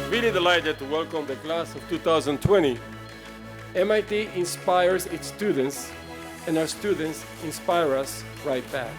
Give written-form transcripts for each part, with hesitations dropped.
really delighted to welcome the class of 2020. MIT inspires its students, and our students inspire us right back.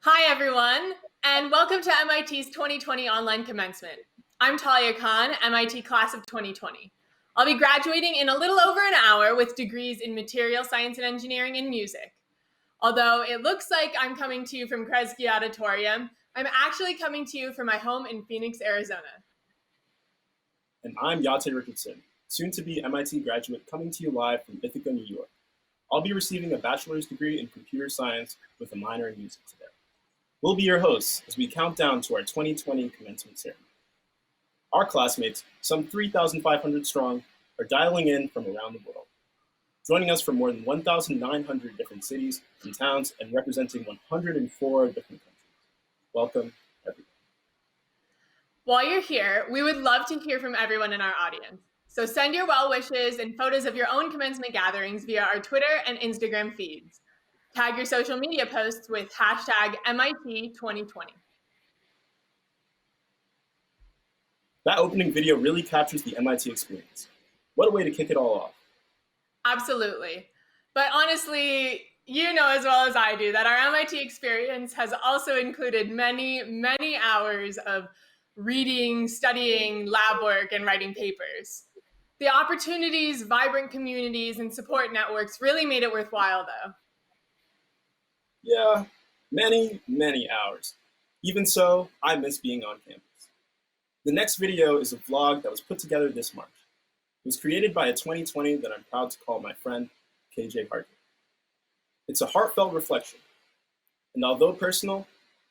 Hi, everyone, and welcome to MIT's 2020 online commencement. I'm Talia Khan, MIT class of 2020. I'll be graduating in a little over an hour with degrees in material science and engineering and music. Although it looks like I'm coming to you from Kresge Auditorium, I'm actually coming to you from my home in Phoenix, Arizona. And I'm Yate Ricketson, soon-to-be MIT graduate coming to you live from Ithaca, New York. I'll be receiving a bachelor's degree in computer science with a minor in music today. We'll be your hosts as we count down to our 2020 commencement ceremony. Our classmates, some 3,500 strong, are dialing in from around the world, joining us from more than 1,900 different cities and towns and representing 104 different countries. Welcome, everyone. While you're here, we would love to hear from everyone in our audience. So send your well wishes and photos of your own commencement gatherings via our Twitter and Instagram feeds. Tag your social media posts with hashtag MIT2020. That opening video really captures the MIT experience. What a way to kick it all off. Absolutely. But honestly, you know as well as I do that our MIT experience has also included many, many hours of reading, studying, lab work, and writing papers. The opportunities, vibrant communities, and support networks really made it worthwhile, though. Yeah, many, many hours. Even so, I miss being on campus. The next video is a vlog that was put together this March. It was created by a 2020 that I'm proud to call my friend, KJ Harkin. It's a heartfelt reflection, and although personal,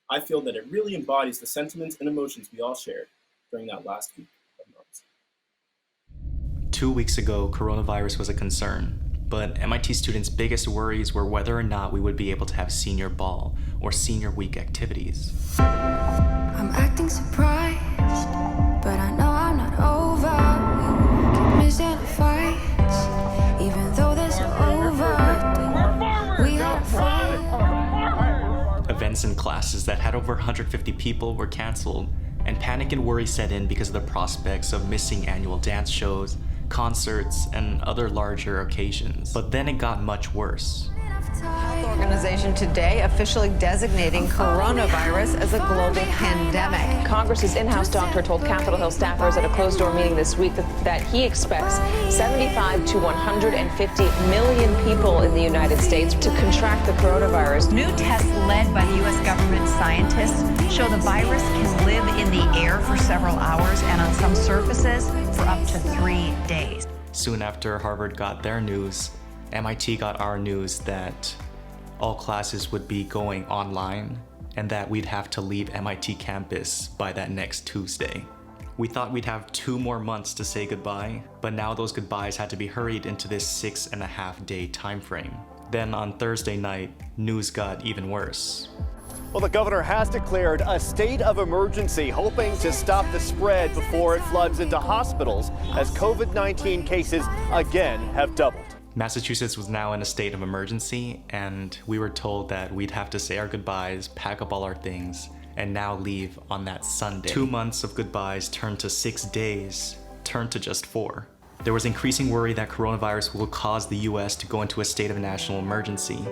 I feel that it really embodies the sentiments and emotions we all shared during that last week of March. 2 weeks ago, coronavirus was a concern. But MIT students' biggest worries were whether or not we would be able to have senior ball or senior week activities. I'm acting surprised, but I know I'm not over. Missing fights, even though there's over. We had fun. Events and classes that had over 150 people were canceled, and panic and worry set in because of the prospects of missing annual dance shows, concerts, and other larger occasions. But then it got much worse. Health Organization today officially designating coronavirus as a global pandemic. Congress's in-house doctor told Capitol Hill staffers at a closed-door meeting this week that he expects 75 to 150 million people in the United States to contract the coronavirus. New tests led by the U.S. government scientists show the virus can live in the air for several hours and on some surfaces for up to 3 days. Soon after Harvard got their news, MIT got our news that all classes would be going online and that we'd have to leave MIT campus by that next Tuesday. We thought we'd have 2 more months to say goodbye, but now those goodbyes had to be hurried into this 6.5-day time frame. Then on Thursday night, news got even worse. Well, the governor has declared a state of emergency, hoping to stop the spread before it floods into hospitals as COVID-19 cases again have doubled. Massachusetts was now in a state of emergency, and we were told that we'd have to say our goodbyes, pack up all our things, and now leave on that Sunday. 2 months of goodbyes turned to 6 days, turned to just 4. There was increasing worry that coronavirus will cause the US to go into a state of national emergency.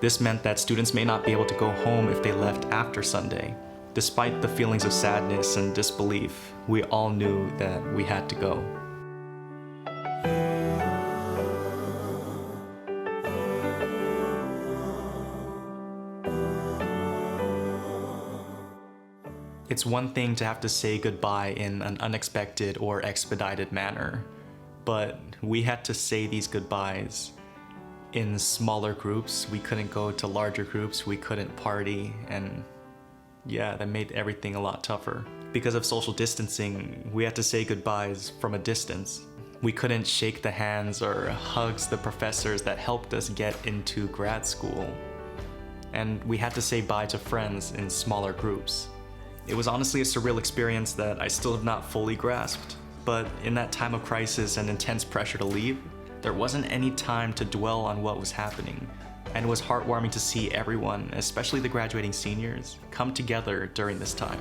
This meant that students may not be able to go home if they left after Sunday. Despite the feelings of sadness and disbelief, we all knew that we had to go. It's one thing to have to say goodbye in an unexpected or expedited manner, but we had to say these goodbyes in smaller groups. We couldn't go to larger groups, we couldn't party, and yeah, that made everything a lot tougher. Because of social distancing, we had to say goodbyes from a distance. We couldn't shake the hands or hugs the professors that helped us get into grad school. And we had to say bye to friends in smaller groups. It was honestly a surreal experience that I still have not fully grasped, but in that time of crisis and intense pressure to leave, there wasn't any time to dwell on what was happening, and it was heartwarming to see everyone, especially the graduating seniors, come together during this time.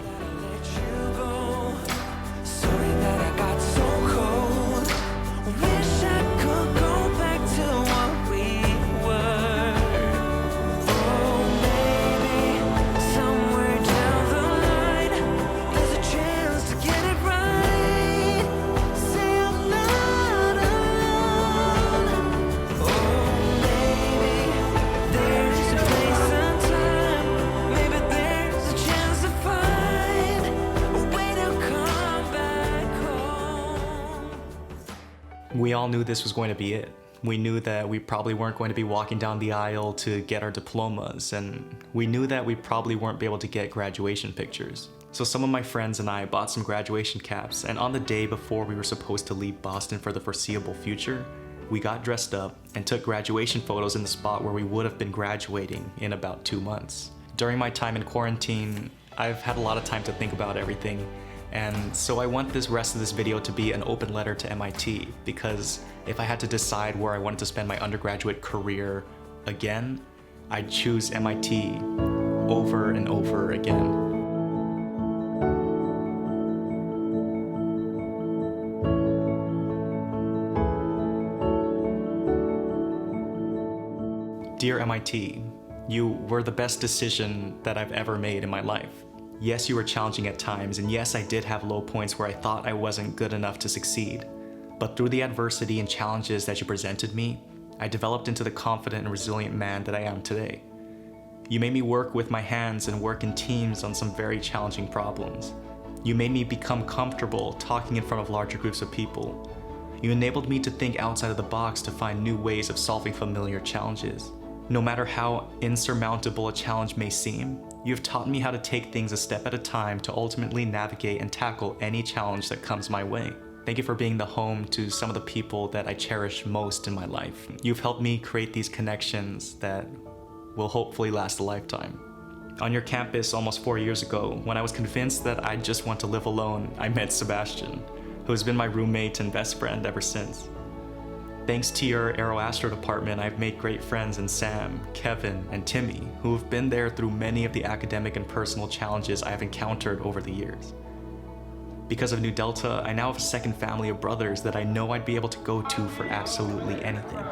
We all knew this was going to be it. We knew that we probably weren't going to be walking down the aisle to get our diplomas, and we knew that we probably weren't able to get graduation pictures. So some of my friends and I bought some graduation caps, and on the day before we were supposed to leave Boston for the foreseeable future, we got dressed up and took graduation photos in the spot where we would have been graduating in about 2 months. During my time in quarantine, I've had a lot of time to think about everything, and so I want this rest of this video to be an open letter to MIT, because if I had to decide where I wanted to spend my undergraduate career again, I'd choose MIT over and over again. Dear MIT, you were the best decision that I've ever made in my life. Yes, you were challenging at times, and yes, I did have low points where I thought I wasn't good enough to succeed. But through the adversity and challenges that you presented me, I developed into the confident and resilient man that I am today. You made me work with my hands and work in teams on some very challenging problems. You made me become comfortable talking in front of larger groups of people. You enabled me to think outside of the box to find new ways of solving familiar challenges. No matter how insurmountable a challenge may seem, you have taught me how to take things a step at a time to ultimately navigate and tackle any challenge that comes my way. Thank you for being the home to some of the people that I cherish most in my life. You've helped me create these connections that will hopefully last a lifetime. On your campus almost 4 years ago, when I was convinced that I just want to live alone, I met Sebastian, who has been my roommate and best friend ever since. Thanks to your Aeroastro department, I've made great friends in Sam, Kevin, and Timmy, who have been there through many of the academic and personal challenges I have encountered over the years. Because of Nu Delta, I now have a second family of brothers that I know I'd be able to go to for absolutely anything.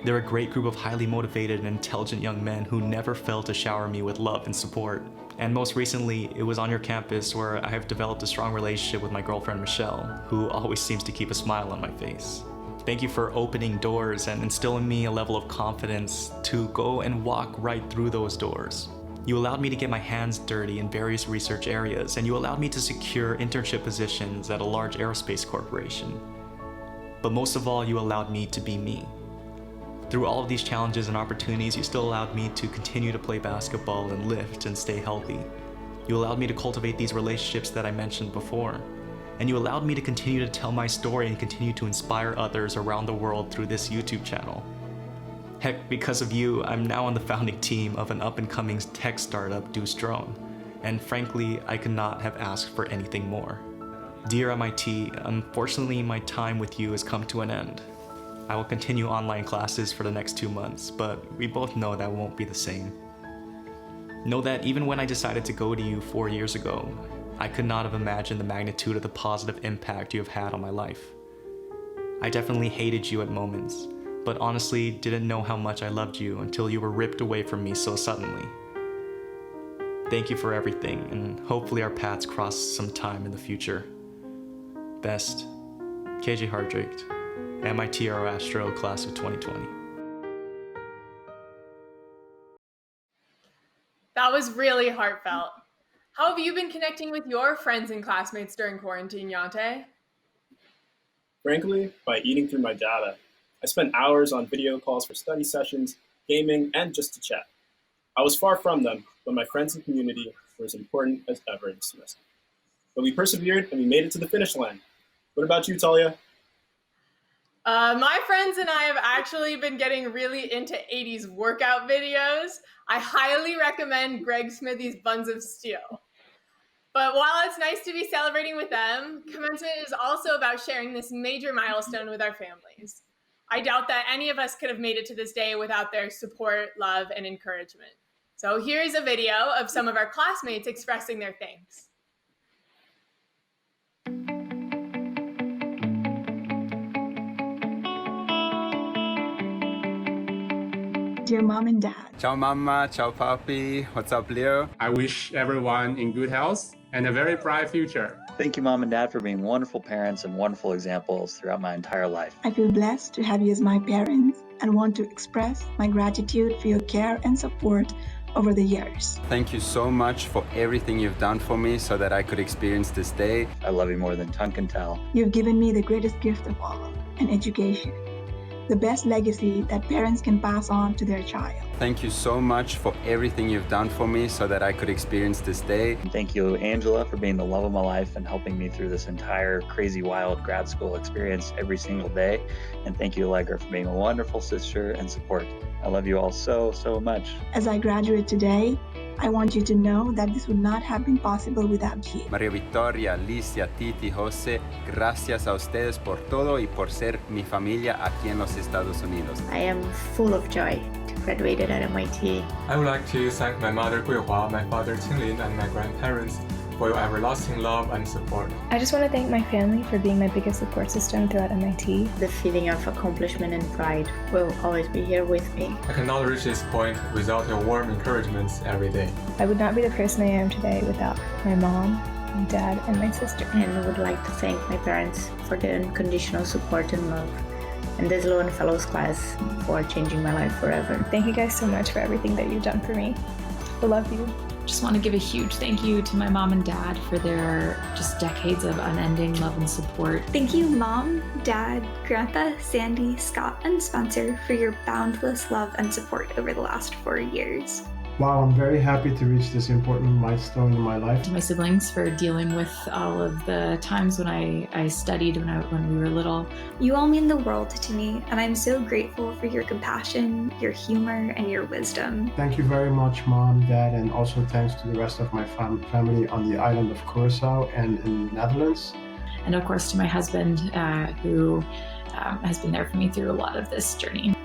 They're a great group of highly motivated and intelligent young men who never fail to shower me with love and support. And most recently, it was on your campus where I have developed a strong relationship with my girlfriend Michelle, who always seems to keep a smile on my face. Thank you for opening doors and instilling in me a level of confidence to go and walk right through those doors. You allowed me to get my hands dirty in various research areas, and you allowed me to secure internship positions at a large aerospace corporation. But most of all, you allowed me to be me. Through all of these challenges and opportunities, you still allowed me to continue to play basketball and lift and stay healthy. You allowed me to cultivate these relationships that I mentioned before. And you allowed me to continue to tell my story and continue to inspire others around the world through this YouTube channel. Heck, because of you, I'm now on the founding team of an up-and-coming tech startup, Drone, and frankly, I could not have asked for anything more. Dear MIT, unfortunately, my time with you has come to an end. I will continue online classes for the next 2 months, but we both know that won't be the same. Know that even when I decided to go to you 4 years ago, I could not have imagined the magnitude of the positive impact you have had on my life. I definitely hated you at moments, but honestly didn't know how much I loved you until you were ripped away from me so suddenly. Thank you for everything, and hopefully our paths cross sometime in the future. Best, KJ Hardrake, MIT Aeroastro Class of 2020. That was really heartfelt. How have you been connecting with your friends and classmates during quarantine, Yante? Frankly, by eating through my data. I spent hours on video calls for study sessions, gaming, and just to chat. I was far from them, but my friends and community were as important as ever this semester. But we persevered and we made it to the finish line. What about you, Talia? My friends and I have actually been getting really into 80s workout videos. I highly recommend Greg Smithy's Buns of Steel. But while it's nice to be celebrating with them, Commencement is also about sharing this major milestone with our families. I doubt that any of us could have made it to this day without their support, love, and encouragement. So here's a video of some of our classmates expressing their thanks. Dear Mom and Dad. Ciao Mama, ciao Papi, what's up Leo? I wish everyone in good health and a very bright future. Thank you Mom and Dad for being wonderful parents and wonderful examples throughout my entire life. I feel blessed to have you as my parents and want to express my gratitude for your care and support over the years. Thank you so much for everything you've done for me so that I could experience this day. I love you more than tongue can tell. You've given me the greatest gift of all, an education. The best legacy that parents can pass on to their child. Thank you so much for everything you've done for me so that I could experience this day. And thank you, Angela, for being the love of my life and helping me through this entire crazy, wild grad school experience every single day. And thank you, Allegra, for being a wonderful sister and support. I love you all so, so much. As I graduate today, I want you to know that this would not have been possible without you. Maria Victoria, Alicia, Titi, Jose, gracias a ustedes por todo y por ser mi familia aquí en los Estados Unidos. I am full of joy to graduate at MIT. I would like to thank my mother Guihua, my father Qinglin, and my grandparents for your everlasting love and support. I just want to thank my family for being my biggest support system throughout MIT. The feeling of accomplishment and pride will always be here with me. I cannot reach this point without your warm encouragements every day. I would not be the person I am today without my mom, my dad, and my sister. And I would like to thank my parents for their unconditional support and love. And this Loan Fellows class for changing my life forever. Thank you guys so much for everything that you've done for me. I love you. Just want to give a huge thank you to my mom and dad for their just decades of unending love and support. Thank you, Mom, Dad, Grandpa, Sandy, Scott, and Spencer for your boundless love and support over the last 4 years. Wow, I'm very happy to reach this important milestone in my life. To my siblings for dealing with all of the times when I studied when we were little. You all mean the world to me, and I'm so grateful for your compassion, your humor, and your wisdom. Thank you very much, Mom, Dad, and also thanks to the rest of my family on the island of Curaçao and in the Netherlands. And of course to my husband, who has been there for me through a lot of this journey.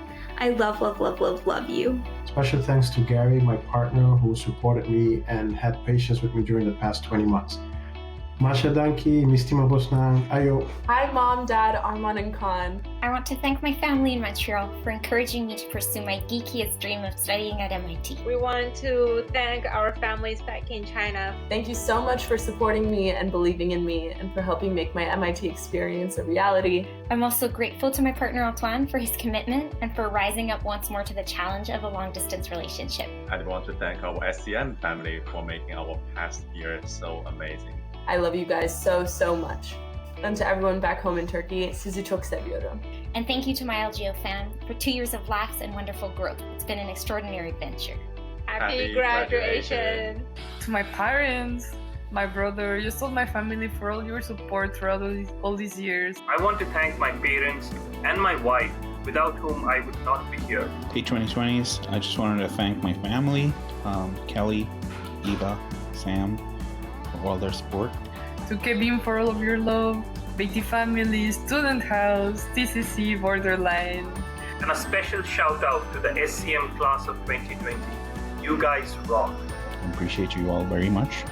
I love, love, love, love, love you. Special thanks to Gary, my partner, who supported me and had patience with me during the past 20 months. Masha danki, mistima bosnang, ayo. Hi, Mom, Dad, Arman, and Khan. I want to thank my family in Montreal for encouraging me to pursue my geekiest dream of studying at MIT. We want to thank our families back in China. Thank you so much for supporting me and believing in me and for helping make my MIT experience a reality. I'm also grateful to my partner Antoine for his commitment and for rising up once more to the challenge of a long-distance relationship. I want to thank our SCM family for making our past year so amazing. I love you guys so, so much. And to everyone back home in Turkey, sizi çok seviyorum. And thank you to my LGO fam for 2 years of laughs and wonderful growth. It's been an extraordinary adventure. Happy graduation! To my parents, my brother, just all my family for all your support throughout all these years. I want to thank my parents and my wife, without whom I would not be here. Hey 2020s, I just wanted to thank my family, Kelly, Eva, Sam, for all their support. To Kevin for all of your love, Beatty family, Student House, TCC, Borderline. And a special shout out to the SCM class of 2020. You guys rock. I appreciate you all very much.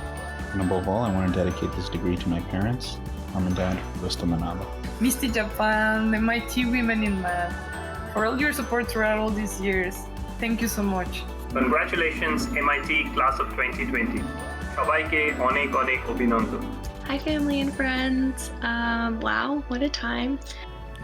And above all, I want to dedicate this degree to my parents, Mom and Dad, Gusto Manalo. Misty Japan, MIT Women in Math, for all your support throughout all these years. Thank you so much. Congratulations, MIT class of 2020. সবাইকে অনেক অনেক অভিনন্দন. Hi family and friends. Wow, what a time.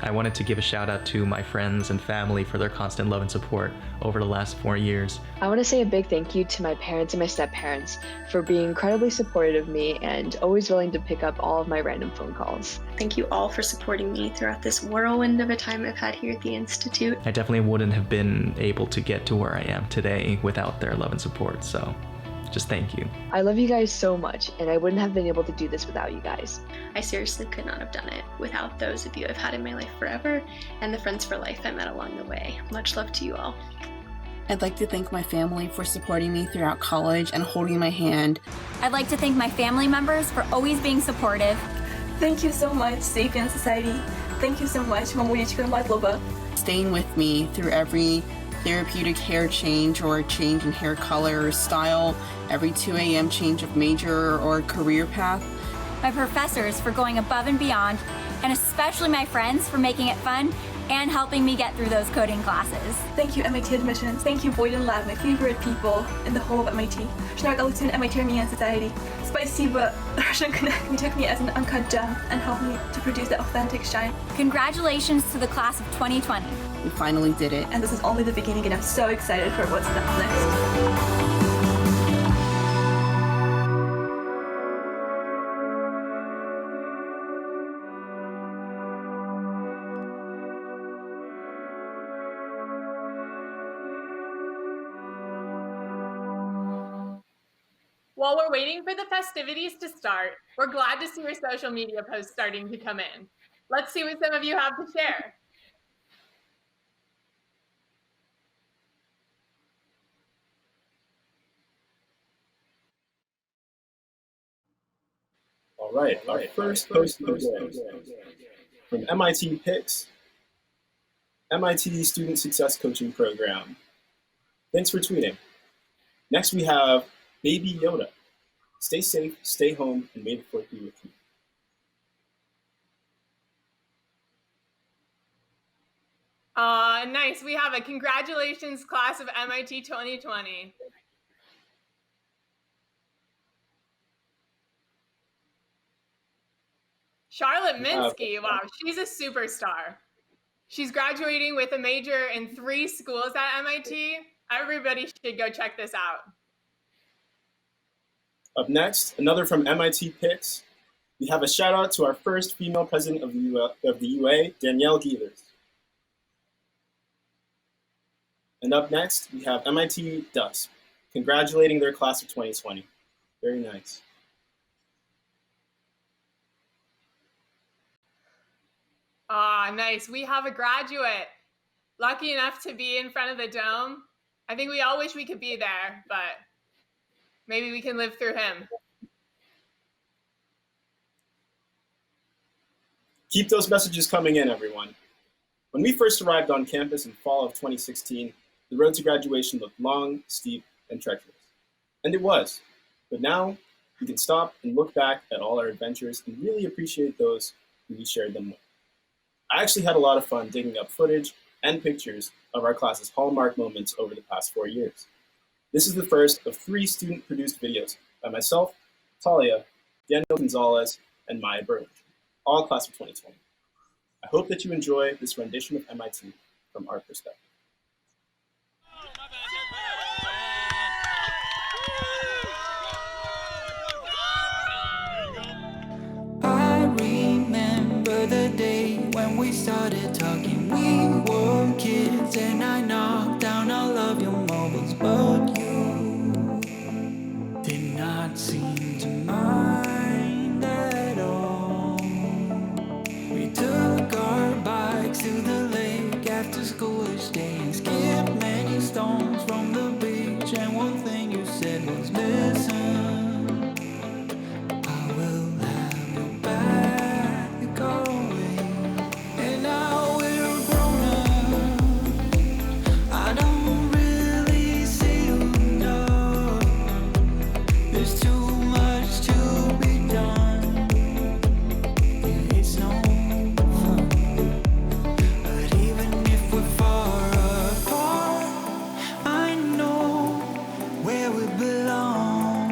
I wanted to give a shout out to my friends and family for their constant love and support over the last 4 years. I want to say a big thank you to my parents and my step-parents for being incredibly supportive of me and always willing to pick up all of my random phone calls. Thank you all for supporting me throughout this whirlwind of a time I've had here at the Institute. I definitely wouldn't have been able to get to where I am today without their love and support, so just thank you. I love you guys so much, and I wouldn't have been able to do this without you guys. I seriously could not have done it without those of you I've had in my life forever and the friends for life I met along the way. Much love to you all. I'd like to thank my family for supporting me throughout college and holding my hand. I'd like to thank my family members for always being supportive. Thank you so much, Sapien Society. Thank you so much, Mamulichka Matlova. Staying with me through every therapeutic hair change or change in hair color or style, every 2 a.m. change of major or career path. My professors for going above and beyond, and especially my friends for making it fun and helping me get through those coding classes. Thank you, MIT admissions. Thank you, Boyd and Lab, my favorite people in the whole of MIT. Shnargalutun MIT Armenian Society. Spasiba, Russian Connect took me as an uncut gem and helped me to produce the authentic shine. Congratulations to the class of 2020. We finally did it. And this is only the beginning, and I'm so excited for what's next. While we're waiting for the festivities to start, we're glad to see your social media posts starting to come in. Let's see what some of you have to share. All right, our first post of the day from MIT Picks, MIT Student Success Coaching Program. Thanks for tweeting. Next we have Baby Yoda. Stay safe, stay home, and may the fourth be with you. Nice. We have a congratulations class of MIT 2020. Charlotte Minsky, wow, she's a superstar. She's graduating with a major in 3 schools at MIT. Everybody should go check this out. Up next, another from MIT Picks. We have a shout out to our first female president of the UA, Danielle Gievers. And up next, we have MIT Dusk. congratulating their class of 2020. Very nice. Ah, nice. We have a graduate. Lucky enough to be in front of the dome. I think we all wish we could be there, but maybe we can live through him. Keep those messages coming in, everyone. When we first arrived on campus in fall of 2016, the road to graduation looked long, steep, and treacherous. And it was. But now, we can stop and look back at all our adventures and really appreciate those who we shared them with. I actually had a lot of fun digging up footage and pictures of our class's hallmark moments over the past 4 years. This is the first of 3 student-produced videos by myself, Talia, Daniel Gonzalez, and Maya Burley, all class of 2020. I hope that you enjoy this rendition of MIT from our perspective. I remember the day when we started talking. We were kids and I knocked down all of your marbles, but you did not seem to mind at all. We took our bikes to the lake after school each day and skipped many stones from the beach, and one thing you said was listen, I will have your back always. And now we're grown up, I don't really see you enough. There's too much to be done. It's no fun. But even if we're far apart, I know where we belong.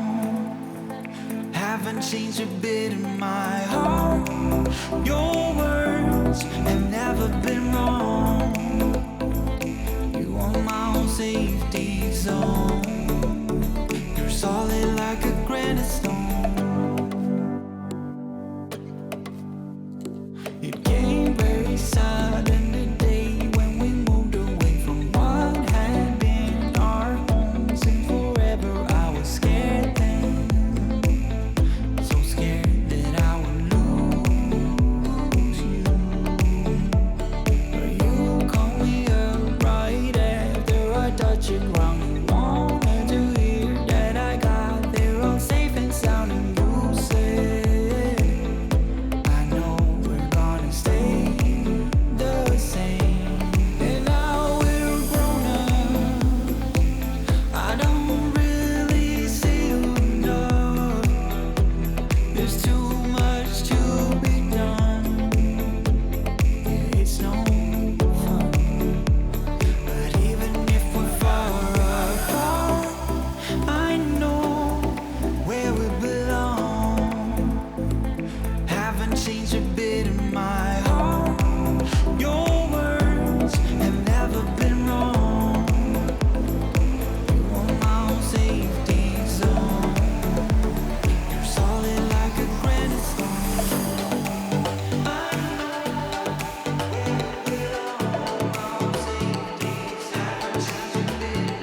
Haven't changed a bit in my heart. Your words have never been wrong. You are my own safety zone. You're solid like a granite stone. It came very sudden the day when we moved away from what had been our home since forever. I was scared then, so scared that I would lose you. But you called me up right after I touched the ground. You wanted to hear that I got there all safe and sound, and you said, I know we're gonna stay the same. And now we're grown up, I don't really see you enough. There's too much to be done. It's no fun. But even if we're far apart, I know where we belong. Haven't changed a bit in my heart. Your words have never been wrong. You are my own safety zone. You're solid like a granite stone. I know where we belong. My own safety zone. Haven't changed a bit in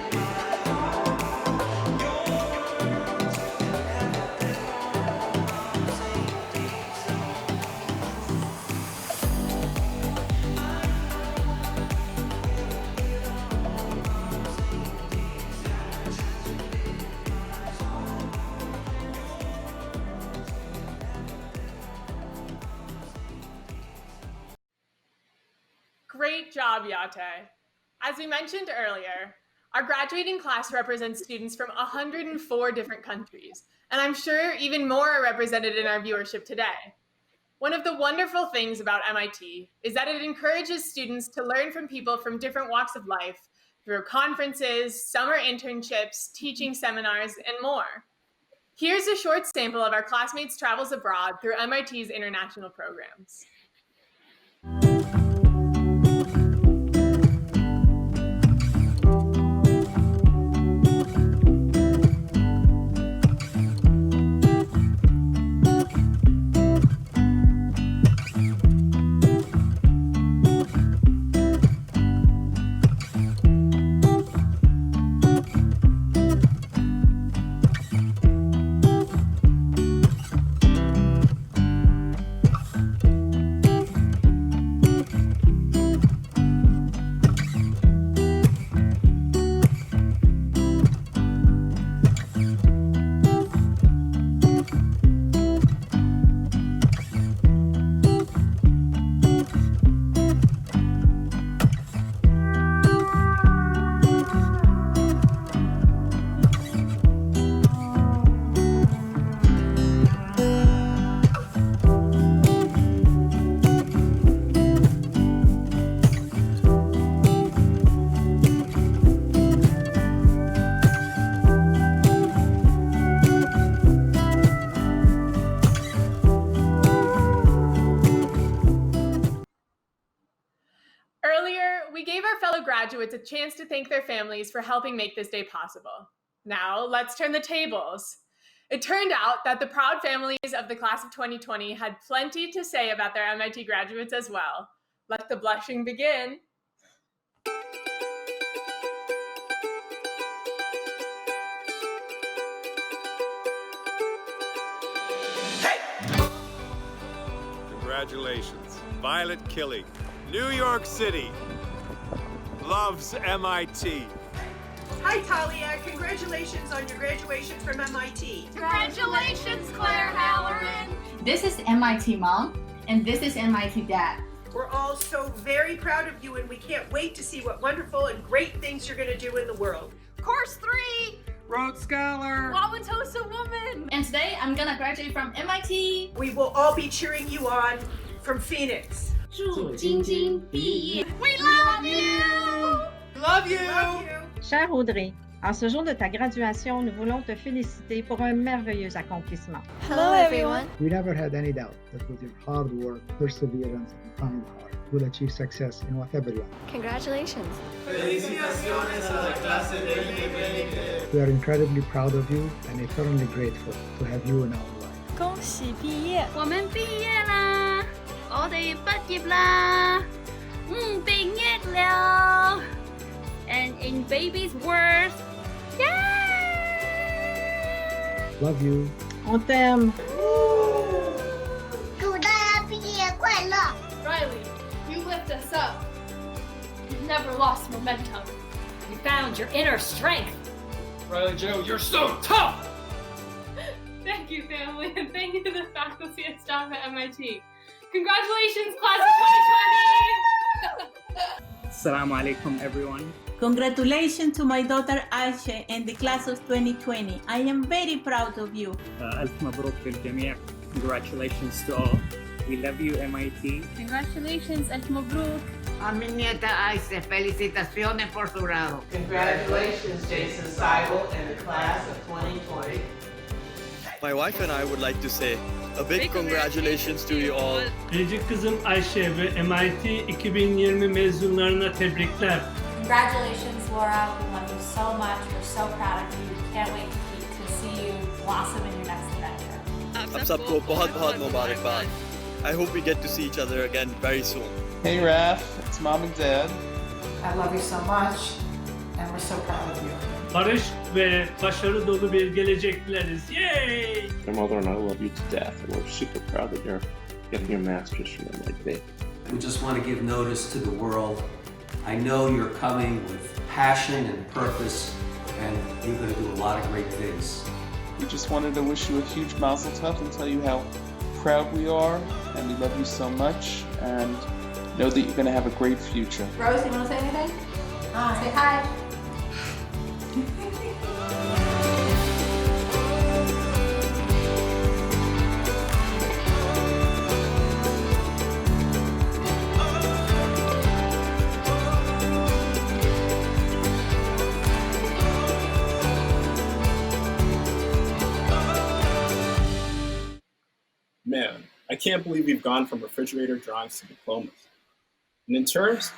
my heart. Your words have never been wrong. My own safety zone. Great job, Yate. As we mentioned earlier, our graduating class represents students from 104 different countries, and I'm sure even more are represented in our viewership today. One of the wonderful things about MIT is that it encourages students to learn from people from different walks of life through conferences, summer internships, teaching seminars, and more. Here's a short sample of our classmates' travels abroad through MIT's international programs. graduates a chance to thank their families for helping make this day possible. Now, let's turn the tables. It turned out that the proud families of the class of 2020 had plenty to say about their MIT graduates as well. Let the blushing begin. Congratulations. Violet Killing, New York City, loves MIT. Hi, Talia. Congratulations on your graduation from MIT. Congratulations, Claire Halloran. This is MIT Mom, and this is MIT Dad. We're all so very proud of you, and we can't wait to see what wonderful and great things you're going to do in the world. Course 3. Rhodes Scholar. Wauwatosa Woman. And today I'm gonna graduate from MIT. We will all be cheering you on from Phoenix. 祝晶晶毕业 We love you. Love you. Love you. Cher Audrey, en ce jour de ta graduation, nous voulons te féliciter pour un merveilleux accomplissement. Hello, everyone. We never had any doubt that with your hard work, perseverance, and kind heart, you'll achieve success in whatever you are. Congratulations. Felicitaciones a la clase 2020. We are incredibly proud of you and eternally grateful to have you in our life. 恭喜毕业！我们毕业啦！我哋畢業啦！畢業了！ And in baby's words, yeah! Love you. On t'aime. 祝大家毕业快乐 Riley, you lift us up. You've never lost momentum. You found your inner strength. Riley Joe, you're so tough! Thank you, family, and thank you to the faculty and staff at MIT. Congratulations, class of 2020! Assalamu alaikum, everyone. Congratulations to my daughter Aisha and the class of 2020. I am very proud of you. ألف مبروك للجميع. Congratulations to all. We love you, MIT. Congratulations, ألف مبروك. A mi nieta Aisha, felicitaciones por su grado. Congratulations, Jason Seibel and the class of 2020. My wife and I would like to say a big congratulations to you all. Biricik kızım Ayşe ve MIT 2020 mezunlarına tebrikler. Congratulations, Laura. We love you so much. We're so proud of you. We can't wait to see you blossom in your next adventure. आप सबको बहुत मुबारकबाद. I hope we get to see each other again very soon. Hey Raph, it's Mom and Dad. I love you so much, and we're so proud of you. Barış ve başarı dolu bir gelecek dileriz. Yay! My mother and I love you to death, and we're super proud that you're getting your master's from MIT. We just want to give notice to the world. I know you're coming with passion and purpose, and you're going to do a lot of great things. We just wanted to wish you a huge mazel tov and tell you how proud we are, and we love you so much, and know that you're going to have a great future. Rose, you want to say anything? Hi. Say hi. Man, I can't believe we've gone from refrigerator drawings to diplomas. And in terms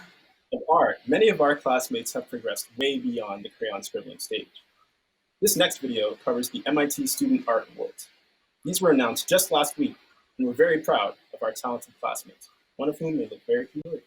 of art, many of our classmates have progressed way beyond the crayon scribbling stage. This next video covers the MIT Student Art Awards. These were announced just last week, and we're very proud of our talented classmates, one of whom may look very familiar.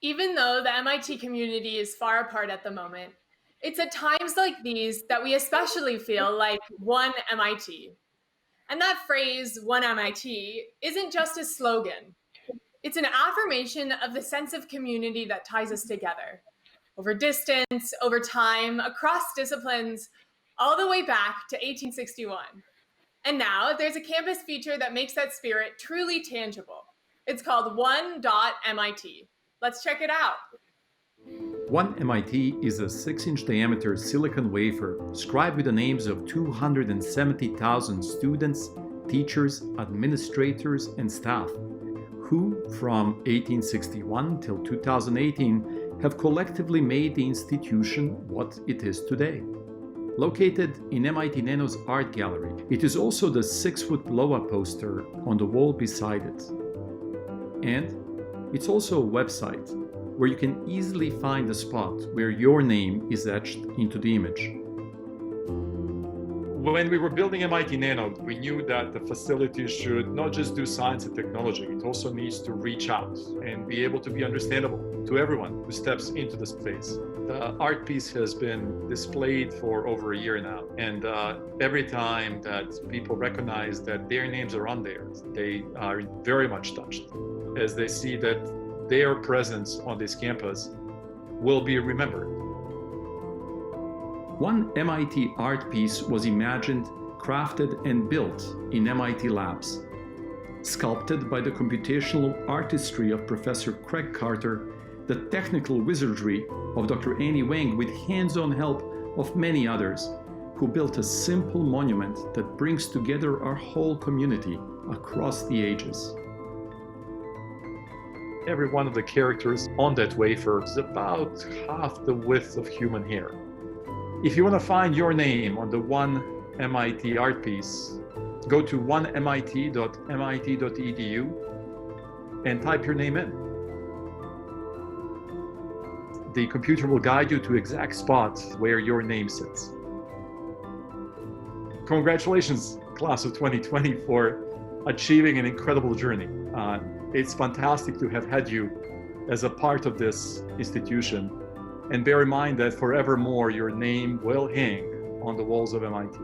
Even though the MIT community is far apart at the moment, it's at times like these that we especially feel like one MIT. And that phrase, one MIT, isn't just a slogan. It's an affirmation of the sense of community that ties us together, over distance, over time, across disciplines, all the way back to 1861. And now there's a campus feature that makes that spirit truly tangible. It's called One.MIT. Let's check it out. One MIT is a 6-inch diameter silicon wafer scribed with the names of 270,000 students, teachers, administrators, and staff, who, from 1861 till 2018, have collectively made the institution what it is today. Located in MIT Nano's art gallery, it is also the 6-foot blow-up poster on the wall beside it. And it's also a website where you can easily find the spot where your name is etched into the image. When we were building MIT Nano, we knew that the facility should not just do science and technology, it also needs to reach out and be able to be understandable to everyone who steps into the space. The art piece has been displayed for over a year now, and every time that people recognize that their names are on there, they are very much touched as they see that their presence on this campus will be remembered. One MIT art piece was imagined, crafted, and built in MIT labs. Sculpted by the computational artistry of Professor Craig Carter, the technical wizardry of Dr. Annie Wang, with hands-on help of many others, who built a simple monument that brings together our whole community across the ages. Every one of the characters on that wafer is about half the width of human hair. If you want to find your name on the One MIT art piece, go to onemit.mit.edu and type your name in. The computer will guide you to exact spot where your name sits. Congratulations, class of 2020, for achieving an incredible journey. It's fantastic to have had you as a part of this institution, and bear in mind that forevermore your name will hang on the walls of MIT.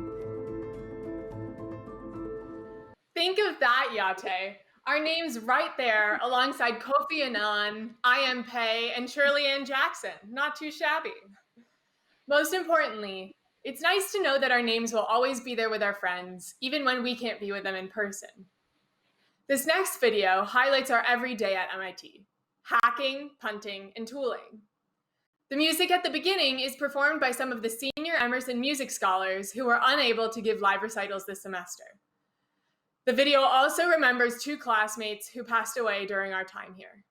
Think of that, Yate. Our names right there alongside Kofi Annan, I.M. Pei, and Shirley Ann Jackson. Not too shabby. Most importantly, it's nice to know that our names will always be there with our friends, even when we can't be with them in person. This next video highlights our everyday at MIT: hacking, punting, and tooling. The music at the beginning is performed by some of the senior Emerson music scholars who were unable to give live recitals this semester. The video also remembers 2 classmates who passed away during our time here.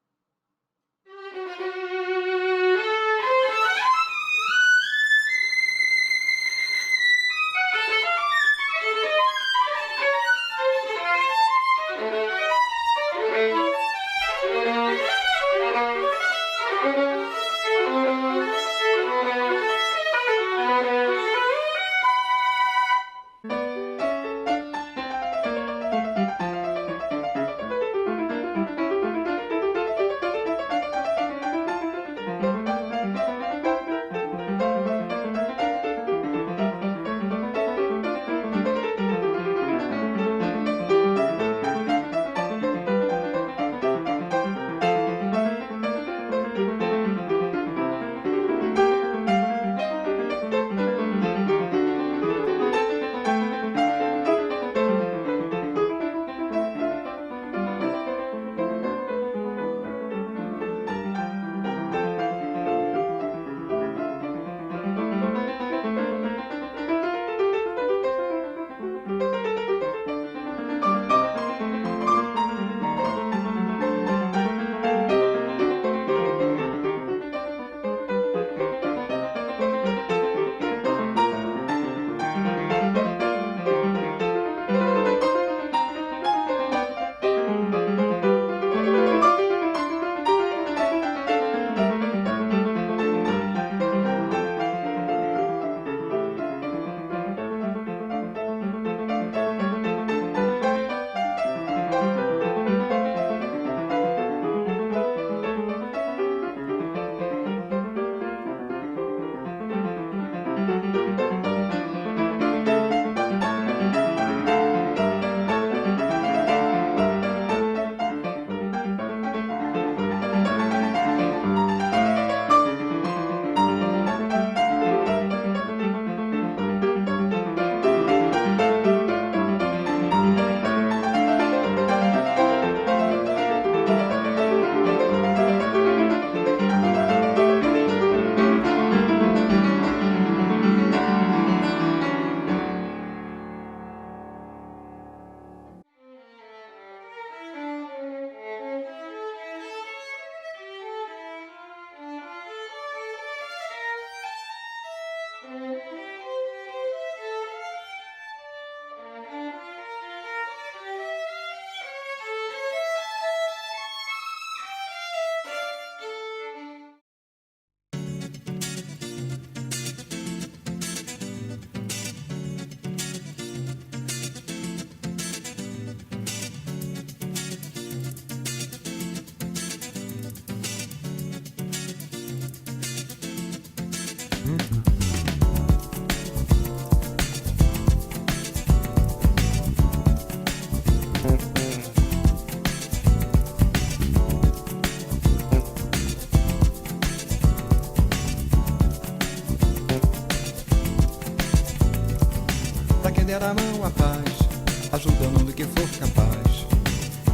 Pra quem der a mão à paz, ajudando no que for capaz.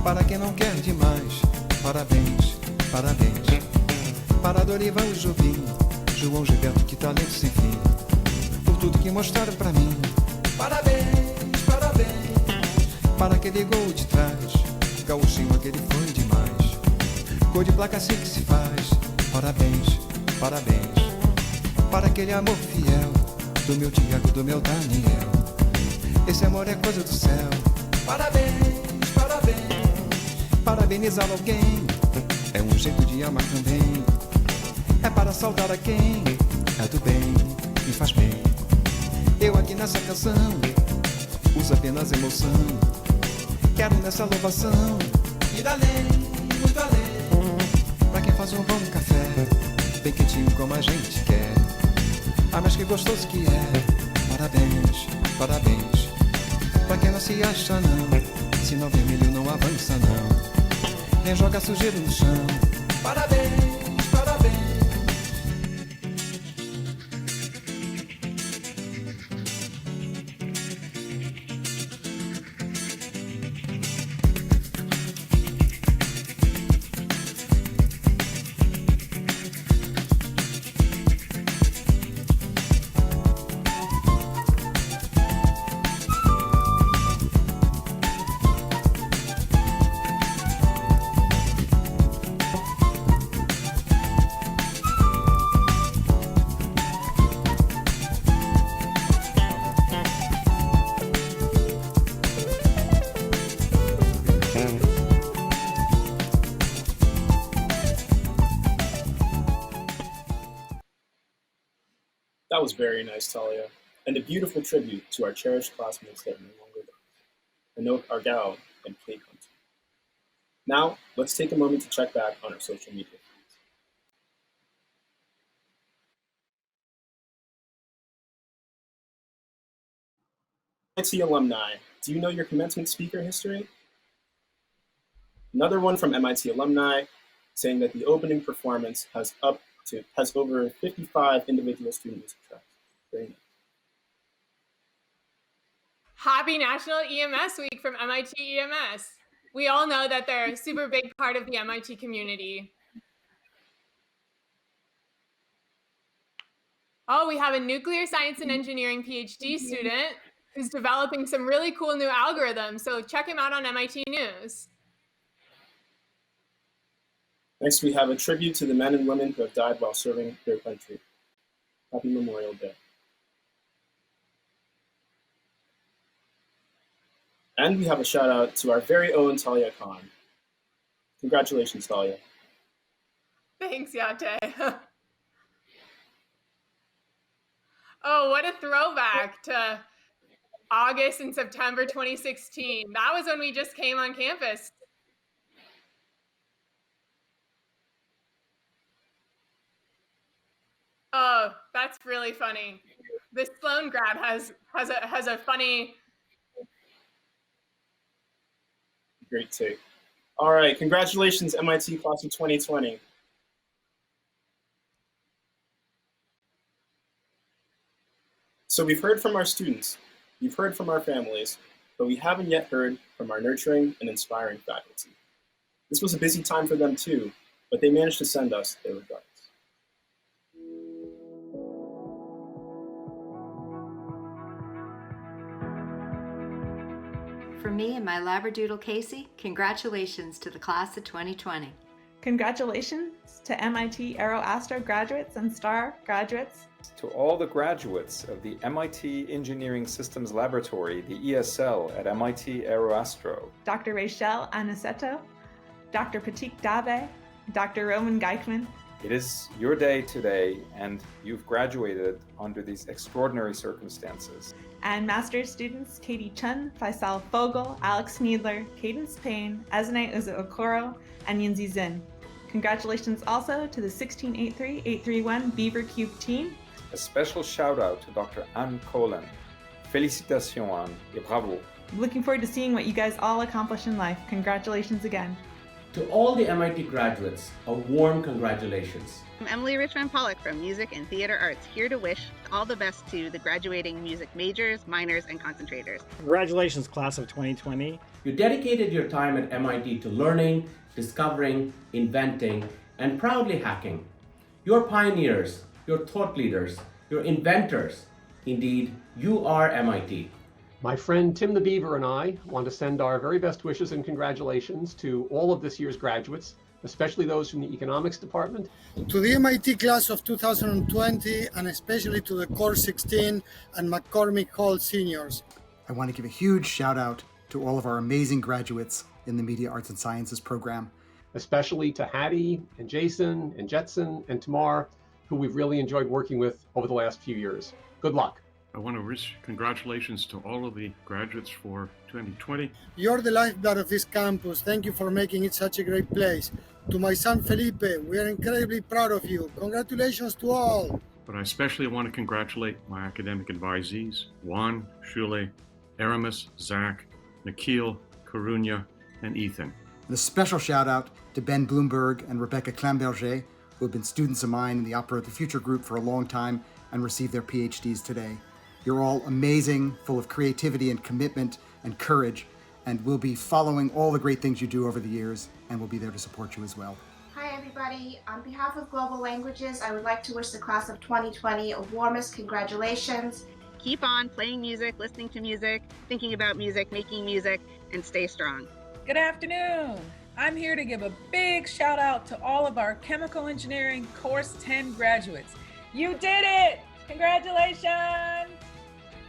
Para quem não quer demais, parabéns, parabéns. Para Dorival e Jobim, João Gilberto, que talento sem fim. Por tudo que mostraram pra mim, parabéns, parabéns. Para aquele gol de trás, gauchinho, aquele foi demais. Gol de placa assim que se faz, parabéns, parabéns. Para aquele amor fiel, do meu Tiago, do meu Daniel. Esse amor é coisa do céu, parabéns, parabéns. Parabenizar alguém é um jeito de amar também. É para saudar a quem é do bem, me faz bem. Eu aqui nessa canção uso apenas emoção. Quero nessa louvação ir além, muito além. Pra quem faz um bom café, bem quentinho como a gente quer. Ah, mas que gostoso que é, parabéns, parabéns. Pra quem não se acha não, sinal vermelho não avança não. Nem joga sujeira no chão, parabéns, parabéns. That was very nice, Talia, and a beautiful tribute to our cherished classmates that are no longer there. Anoke Argao and Kate Hunter. Now, let's take a moment to check back on our social media. MIT alumni, do you know your commencement speaker history? Another one from MIT alumni saying that the opening performance has over 55 individual student music tracks. Very nice. Happy National EMS Week from MIT EMS. We all know that they're a super big part of the MIT community. Oh, we have a nuclear science and engineering PhD student who's developing some really cool new algorithms. So check him out on MIT News. Next, we have a tribute to the men and women who have died while serving their country. Happy Memorial Day. And we have a shout out to our very own Talia Khan. Congratulations, Talia. Thanks, Yate. Oh, what a throwback to August and September 2016. That was when we just came on campus. Oh, that's really funny. This Sloan grad has a funny. Great take. All right, congratulations, MIT class of 2020. So we've heard from our students, we've heard from our families, but we haven't yet heard from our nurturing and inspiring faculty. This was a busy time for them too, but they managed to send us their regards. From me and my Labradoodle Casey, congratulations to the class of 2020. Congratulations to MIT AeroAstro graduates and STAR graduates. To all the graduates of the MIT Engineering Systems Laboratory, the ESL at MIT AeroAstro. Dr. Rachel Aniceto, Dr. Pratik Dave, Dr. Roman Geichmann. It is your day today, and you've graduated under these extraordinary circumstances. And master's students Katie Chun, Faisal Fogel, Alex Needler, Cadence Payne, Ezene Uzo-Okoro, and Yinzi Zin. Congratulations also to the 1683-831 Beaver Cube team, A special shout out to Dr. Anne Colin. Félicitations, Anne, et bravo. Looking forward to seeing what you guys all accomplish in life. Congratulations again. To all the MIT graduates, a warm congratulations. I'm Emily Richmond Pollock from Music and Theater Arts, here to wish all the best to the graduating music majors, minors, and concentrators. Congratulations, class of 2020. You dedicated your time at MIT to learning, discovering, inventing, and proudly hacking. You're pioneers, you're thought leaders, you're inventors. Indeed, you are MIT. My friend Tim the Beaver and I want to send our very best wishes and congratulations to all of this year's graduates, especially those from the economics department. To the MIT class of 2020, and especially to the Core 16 and McCormick Hall seniors. I want to give a huge shout out to all of our amazing graduates in the Media Arts and Sciences program. Especially to Hattie and Jason and Jetson and Tamar, who we've really enjoyed working with over the last few years. Good luck. I want to wish congratulations to all of the graduates for 2020. You're the lifeblood of this campus. Thank you for making it such a great place. To my son Felipe, we are incredibly proud of you. Congratulations to all. But I especially want to congratulate my academic advisees, Juan, Shule, Aramis, Zach, Nikhil, Karunya, and Ethan. And a special shout out to Ben Bloomberg and Rebecca Clamberger, who have been students of mine in the Opera of the Future group for a long time and received their PhDs today. You're all amazing, full of creativity and commitment and courage, and we'll be following all the great things you do over the years, and we'll be there to support you as well. Hi everybody, on behalf of Global Languages, I would like to wish the class of 2020 a warmest congratulations. Keep on playing music, listening to music, thinking about music, making music, and stay strong. Good afternoon. I'm here to give a big shout out to all of our Chemical Engineering Course 10 graduates. You did it! Congratulations!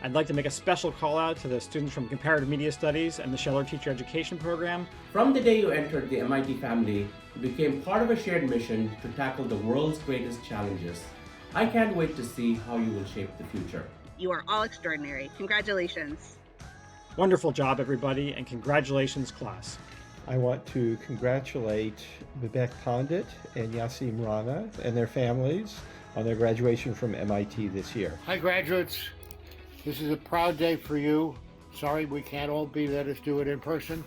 I'd like to make a special call out to the students from Comparative Media Studies and the Scheller Teacher Education Program. From the day you entered the MIT family, you became part of a shared mission to tackle the world's greatest challenges. I can't wait to see how you will shape the future. You are all extraordinary. Congratulations. Wonderful job, everybody, and congratulations, class. I want to congratulate Vivek Pandit and Yasim Rana and their families on their graduation from MIT this year. Hi, graduates. This is a proud day for you. Sorry we can't all be there to do it in person.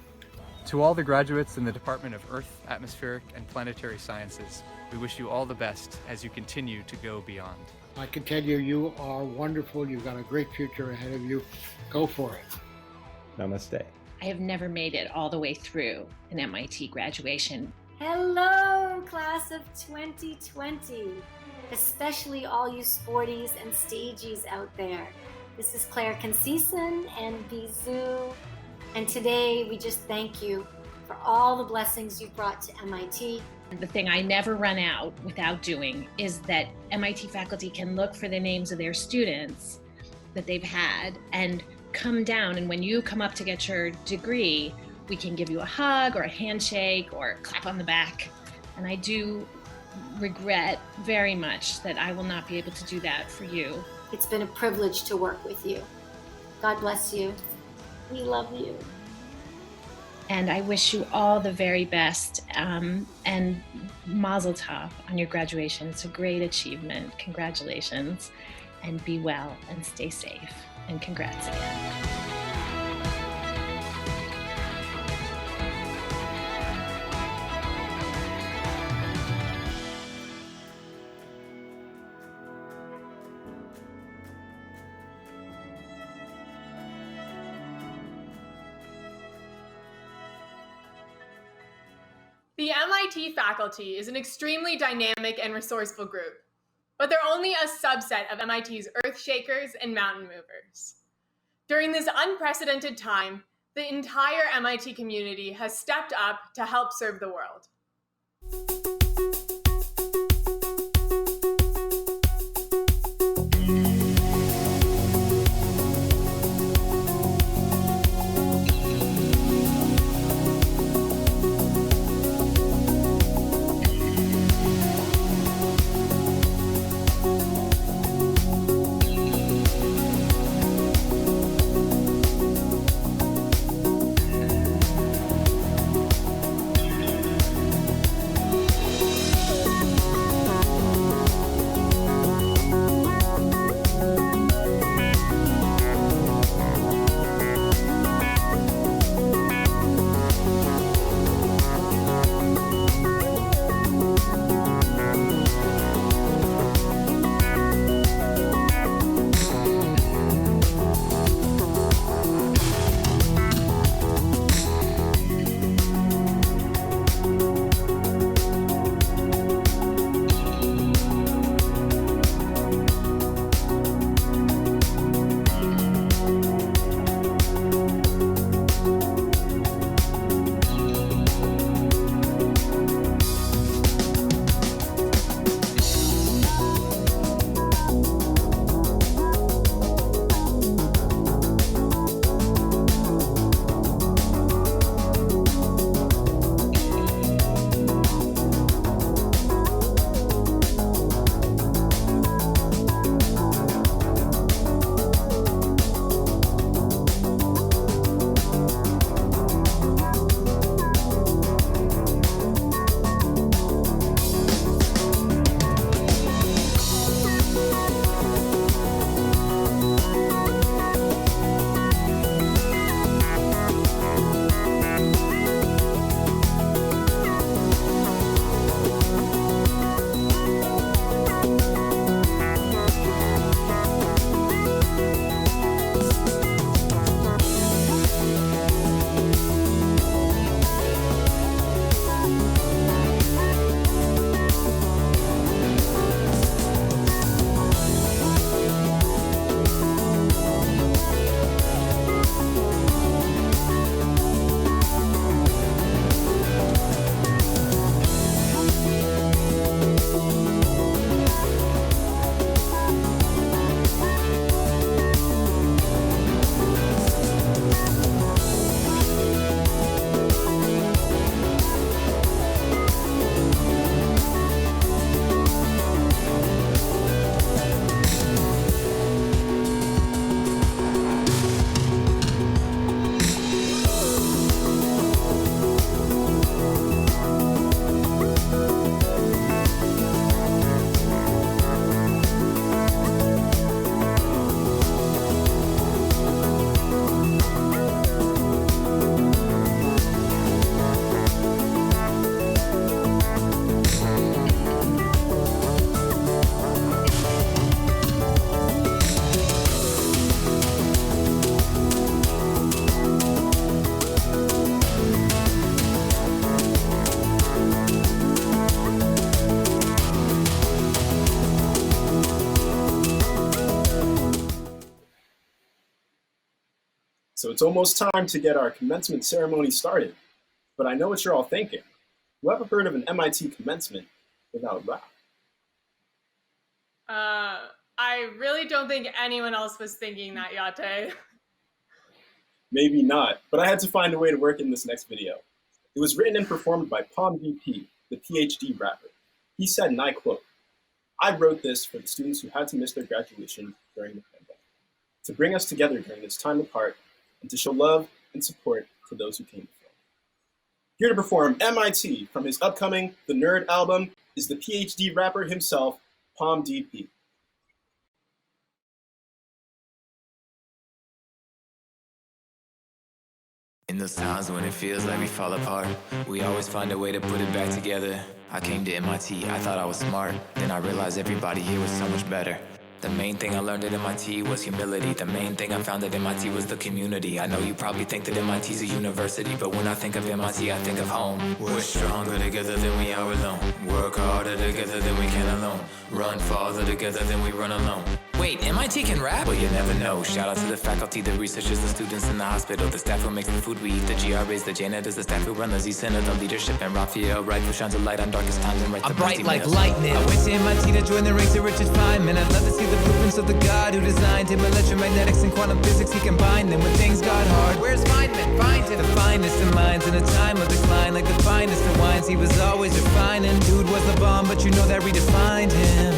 To all the graduates in the Department of Earth, Atmospheric, and Planetary Sciences, we wish you all the best as you continue to go beyond. I can tell you, you are wonderful. You've got a great future ahead of you. Go for it. Namaste. I have never made it all the way through an MIT graduation. Hello, class of 2020, especially all you sporties and stagies out there. This is Claire Conceição and Bizou, and today we just thank you for all the blessings you brought to MIT. The thing I never run out without doing is that MIT faculty can look for the names of their students that they've had and come down, and when you come up to get your degree, we can give you a hug or a handshake or clap on the back. And I do regret very much that I will not be able to do that for you. It's been a privilege to work with you. God bless you. We love you. And I wish you all the very best, and mazel tov on your graduation. It's a great achievement. Congratulations, and be well and stay safe. And congrats again. The MIT faculty is an extremely dynamic and resourceful group, but they're only a subset of MIT's earth shakers and mountain movers. During this unprecedented time, the entire MIT community has stepped up to help serve the world. So it's almost time to get our commencement ceremony started. But I know what you're all thinking. Who ever heard of an MIT commencement without rap? I really don't think anyone else was thinking that, Yate. Maybe not, but I had to find a way to work in this next video. It was written and performed by Palm VP, the PhD rapper. He said, and I quote, "I wrote this for the students who had to miss their graduation during the pandemic, to bring us together during this time apart, and to show love and support to those who came before." Here to perform MIT from his upcoming The Nerd album is the PhD rapper himself, Palm DP. In those times when it feels like we fall apart, we always find a way to put it back together. I came to MIT, I thought I was smart. Then I realized everybody here was so much better. The main thing I learned at MIT was humility. The main thing I found at MIT was the community. I know you probably think that MIT's a university, but when I think of MIT, I think of home. We're stronger together than we are alone. Work harder together than we can alone. Run farther together than we run alone. Wait, MIT can rap? Well, you never know. Shout out to the faculty, the researchers, the students in the hospital, the staff who makes the food we eat, the GRAs, the janitors, the staff who run the Z-Center, the leadership, and Raphael Wright, who shines a light on darkest times and writes the I'm best bright like emails. lightning. I went to MIT to join the ranks of Richard Feynman. I'd love to see the blueprints of the God who designed him. Electromagnetics and quantum physics, he combined them when things got hard. Where's Feynman? Find him. The finest of minds in a time of decline, like the finest of wines. He was always refining. Dude was the bomb, but you know that redefined him.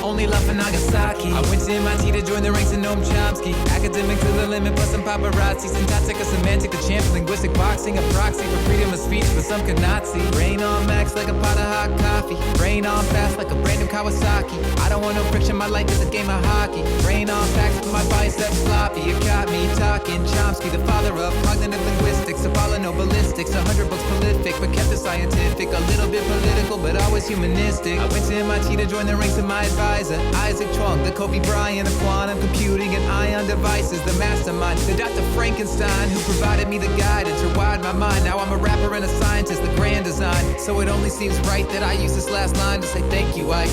Only love for Nagasaki. I went to MIT to join the ranks of Noam Chomsky. Academic to the limit, plus some paparazzi. Syntactic or semantic, a champ of linguistic boxing. A proxy for freedom of speech, but some could not see. Brain on max like a pot of hot coffee. Brain on fast like a brand new Kawasaki. I don't want no friction, my life is a game of hockey. Brain on facts with my biceps floppy. You caught me talking Chomsky, the father of cognitive linguistics. Apollo no ballistics, 100 books prolific, but kept it scientific. A little bit political, but always humanistic. I went to MIT to join the ranks of my advisor. Isaac Chuang, the Kobe Bryant of quantum computing and ion devices, the mastermind, the Dr. Frankenstein who provided me the guidance, rewired my mind. Now I'm a rapper and a scientist, the grand design. So it only seems right that I use this last line to say thank you, Ike.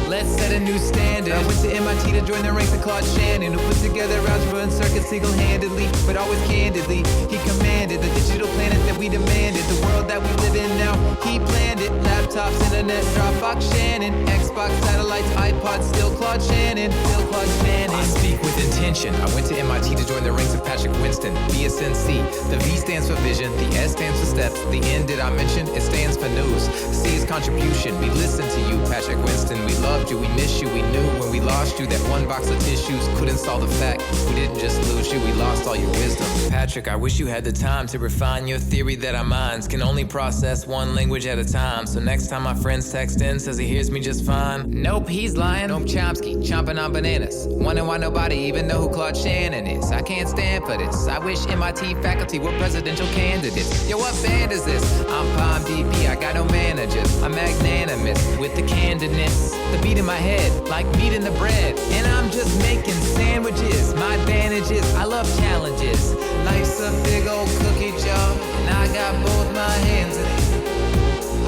Let's set a new standard. I went to MIT to join the ranks of Claude Shannon, who put together algebra and circuits single-handedly, but always candidly. He commanded the digital planet that we demanded, the world that we live in now. He planned it. Laptops, internet, Dropbox, Shannon, Xbox, satellites, iPods, still Claude Shannon, still Claude Shannon. I speak with intention. I went to MIT to join the ranks of Patrick Winston, BSNC. The V stands for vision, the S stands for steps. The N, did I mention? It stands for news. C is contribution. We listened to you, Patrick Winston. We loved you, we missed you. We knew when we lost you that one box of tissues couldn't solve the fact we didn't just lose you, we lost all your wisdom. Patrick, I wish you had the time to refine your theory that our minds can only process one language at a time. So next time my friends text in, says he hears me just fine. Nope, he's lying. Noam Chomsky, chomping on bananas. Wondering why nobody even know who Claude Shannon is. I can't stand for this. I wish MIT faculty were presidential candidates. Yo, what band is this? I'm Palm DP, I got no manager. I'm magnanimous with the candidness. The beat in my head, like meat in the bread. And I'm just making sandwiches. My advantage is I love challenges. Life's a big old cookie jar, and I got both my hands in it.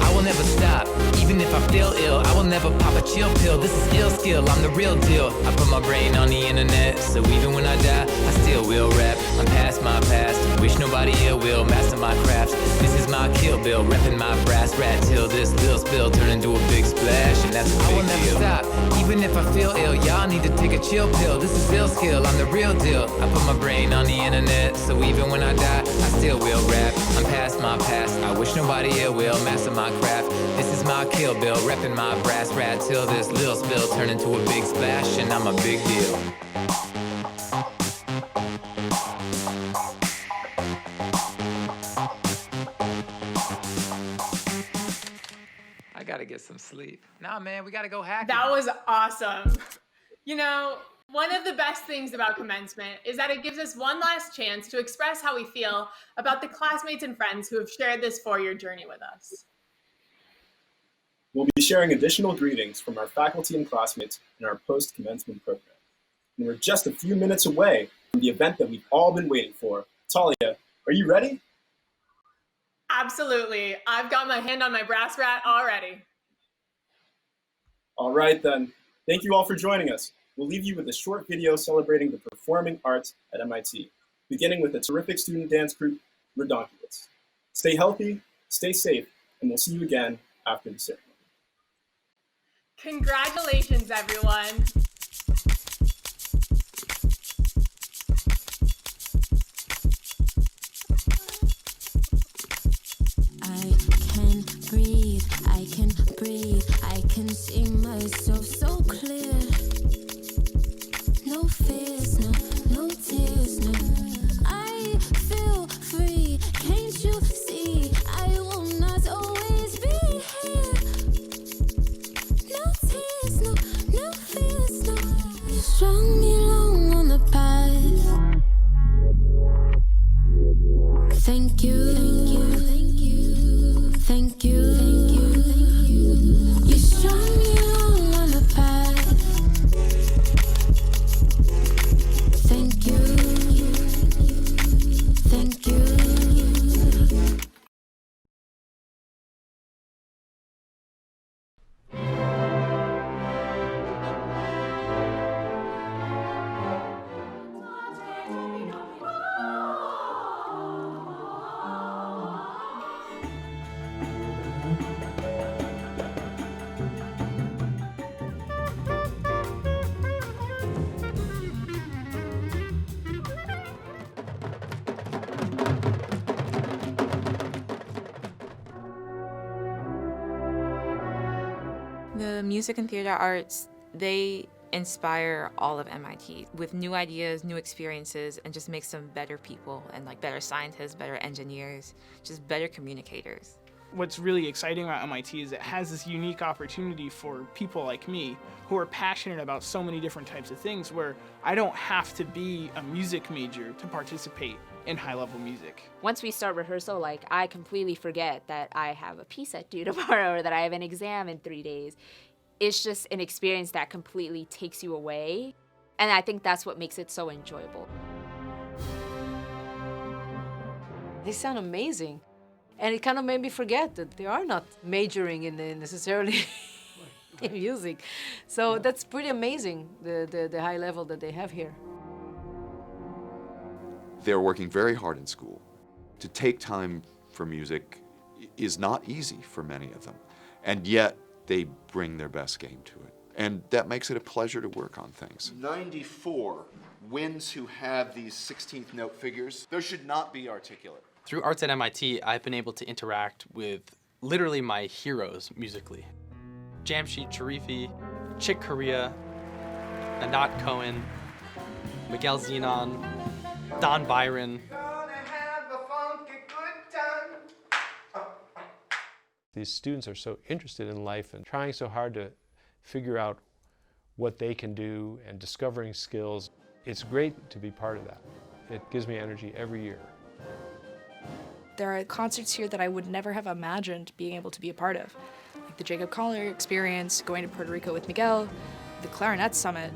I will never stop, even if I feel ill. I will never pop a chill pill. This is ill skill, I'm the real deal. I put my brain on the internet, so even when I die, I still will rap. I'm past my past, wish nobody ill will. Master my crafts, this is my kill bill. Repping my brass rat till this little spill turn into a big splash, and that's a big deal. I will never stop, even if I feel ill. Y'all need to take a chill pill. This is ill skill, I'm the real deal. I put my brain on the internet, so even when I die, I still will rap. I'm past my past, I wish nobody ill will. Master my craft, this is my kill bill. Repping my brass rat till this little spill turn into a big splash, and I'm a big deal. I gotta get some sleep. Nah, man, we gotta go hacking. That was awesome. You know, one of the best things about commencement is that it gives us one last chance to express how we feel about the classmates and friends who have shared this four-year journey with us. We'll be sharing additional greetings from our faculty and classmates in our post-commencement program. And we're just a few minutes away from the event that we've all been waiting for. Talia, are you ready? Absolutely. I've got my hand on my brass rat already. All right, then. Thank you all for joining us. We'll leave you with a short video celebrating the performing arts at MIT. beginning with a terrific student dance group, Redonkulous. Stay healthy, stay safe, and we'll see you again after the ceremony. Congratulations, everyone. I can breathe, I can see myself so clear. No fears, no tears, no. I feel free, can't you see? I will not always be here. No tears, no fears, no. You strung me along on the path. Thank you, thank you, thank you, thank you, thank you. You strung me along on the path. Thank you, thank you. The music and theater arts, they inspire all of MIT with new ideas, new experiences, and just makes them better people and like better scientists, better engineers, just better communicators. What's really exciting about MIT is it has this unique opportunity for people like me who are passionate about so many different types of things where I don't have to be a music major to participate in high-level music. Once we start rehearsal, like, I completely forget that I have a piece set due tomorrow or that I have an exam in 3 days. It's just an experience that completely takes you away, and I think that's what makes it so enjoyable. They sound amazing, and it kind of made me forget that they are not majoring in necessarily in music. So that's pretty amazing, the high level that they have here. They're working very hard in school. To take time for music is not easy for many of them, and yet they bring their best game to it. And that makes it a pleasure to work on things. 94 winds who have these 16th note figures. Those should not be articulate. Through Arts at MIT, I've been able to interact with literally my heroes musically. Jamshid Sharifi, Chick Corea, Anat Cohen, Miguel Zenon, Don Byron. These students are so interested in life and trying so hard to figure out what they can do and discovering skills. It's great to be part of that. It gives me energy every year. There are concerts here that I would never have imagined being able to be a part of. Like the Jacob Collier experience, going to Puerto Rico with Miguel, the Clarinet Summit.